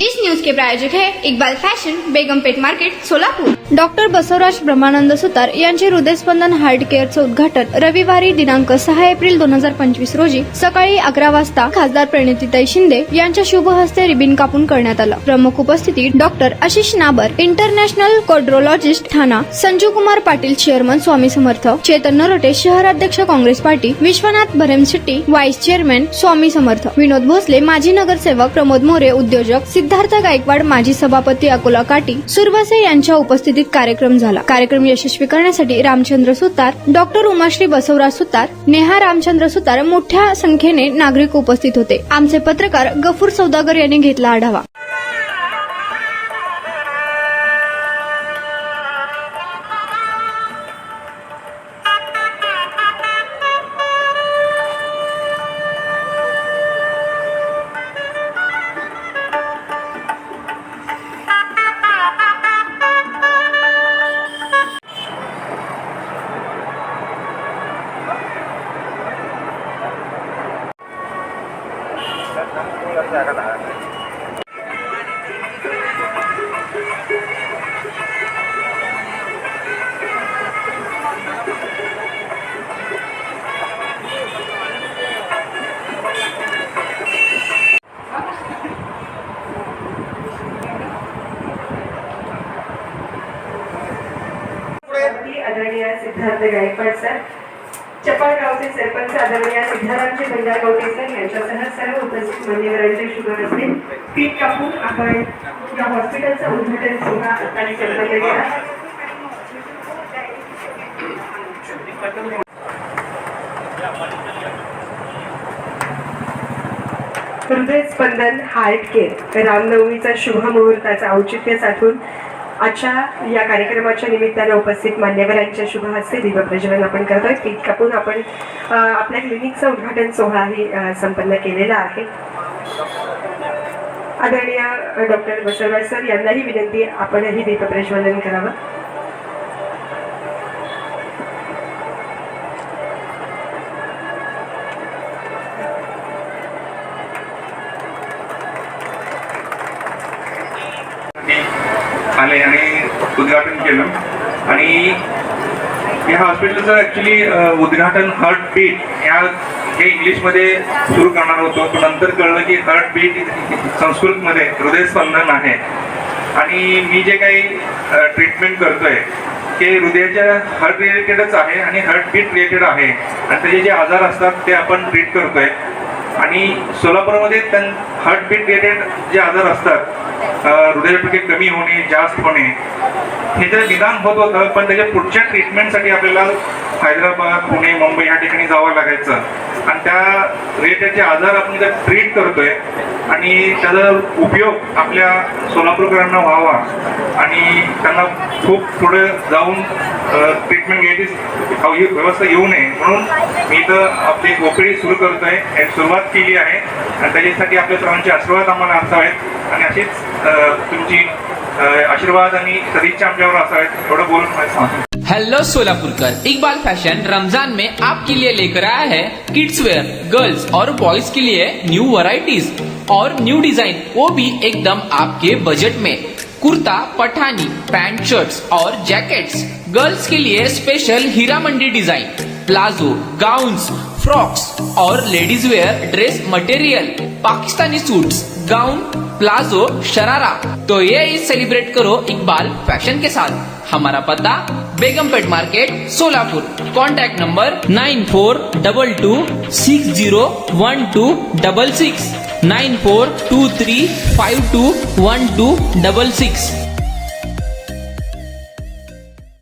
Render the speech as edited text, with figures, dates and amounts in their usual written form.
इस news के प्रायोजक है Iqbal fashion, Begumpet market, Solapur. Doctor Basavaraj Brahmanand Sutar यांचे हृदयस्पंदन हार्ट केअरचं उद्घाटन रविवारी दिनांक 6 एप्रिल 2025 रोजी सकाळी 11 वाजता खासदार प्रणितीताई शिंदे यांच्या शुभ हस्ते रिबीन कापून करण्यात आलं। प्रमुख उपस्थितीत doctor Ashish Nabar, international cardiologist Thane, Sanju Kumar Patil chairman Swami Samarth, Chetan Narote शहराध्यक्ष Congress party, Vishwanath Bharemshetti vice chairman Swami Samarth, Vinod Bhosale माजी नगरसेवक, प्रमोद मोरे उद्योजक, सिद्धार्थ गायकवाड माजी सभापती अकोला काटी, सुरबसे यांच्या उपस्थितीत कार्यक्रम झाला। कार्यक्रम यशस्वी करण्यासाठी रामचंद्र सुतार, डॉक्टर उमाश्री बसवराज सुतार, नेहा रामचंद्र सुतार मोठ्या संख्येने नागरिक उपस्थित होते। आमचे पत्रकार गफूर सौदागर यांनी घेतला आढावा। आदरणीय सिद्धार्थ गायकवाड सर, चपळगावचे सरपंच आदरणीय सिद्धारामजी बंजारगवटे सर यांच्यासह सर्व उपस्थित मान्यवरांचे शुभ हस्ते पीठ कापून आपण या हॉस्पिटलचा उद्घाटन सोहळा आता संपन्न केला। हृदयस्पंदन हार्ट केअर रामनवमीचा शुभ मुहूर्ताचा औचित्य साधून आजच्या या कार्यक्रमाच्या निमित्तानं उपस्थित मान्यवरांच्या शुभ हस्ते दीपप्रज्वलन आपण करतोय। पीठ कापून आपण आपल्या क्लिनिकचा उद्घाटन सोहळाही संपन्न केलेला आहे। आदरणीय डॉक्टर बसवराज सर यांनाही विनंती आपणही दीपप्रज्वलन करावं। आले आणि उद्घाटन केलं आणि या हॉस्पिटलचं ऍक्च्युली उद्घाटन हार्टबीट हे इंग्लिशमध्ये सुरू करणार होतो, पण नंतर कळलं की हार्टबीट संस्कृतमध्ये हृदयस्पंदन आहे। आणि मी जे काही ट्रीटमेंट करतोय ते हृदयाच्या हार्ट रिलेटेडच आहे आणि हार्टबीट रिलेटेड आहे आणि त्याचे जे आजार असतात ते आपण ट्रीट करतोय। आणि सोलापूरमध्ये हार्टबीट रिलेटेड जे आजार असतात, हृदयठोके कमी होणे, जास्त होणे, हे जर निदान होत होतं, पण त्याच्या पुढच्या ट्रीटमेंटसाठी आपल्याला हैदराबाद, पुणे, मुंबई या ठिकाणी जावं लागायचं आणि त्या रिलेटेडचे आजार आपण जर ट्रीट करतोय आणि त्याचा उपयोग आपल्या सोलापूरकरांना व्हावा आणि त्यांना खूप पुढे जाऊन ट्रीटमेंट घ्यायची व्यवस्था येऊ नये म्हणून मी इथं आपली गोपडी सुरू करतोय, सुरुवात केली आहे आणि त्याच्यासाठी आपल्या सर्वांचे आशीर्वाद आम्हाला असावेत आणि अशीच तुमची आशीर्वाद आणि सदिच्छा आमच्यावर असावेत एवढं बोलून मला सांगतो। हेलो सोलापुरकर, इकबाल फैशन रमजान में आपके लिए लेकर आया है किड्स वेयर, गर्ल्स और बॉयज के लिए न्यू वैरायटीज और न्यू डिजाइन, वो भी एकदम आपके बजट में। कुर्ता, पठानी, पैंट, शर्ट्स और जैकेट्स, गर्ल्स के लिए special Heera Mandi design, palazzo, gowns, frocks और ladies wear dress material, Pakistani suits, gown, palazzo, sharara. तो ये ईद सेलिब्रेट करो इकबाल फैशन के साथ। हमारा पता Begumpet market, Solapur. Contact number 9422601266, 9423521266।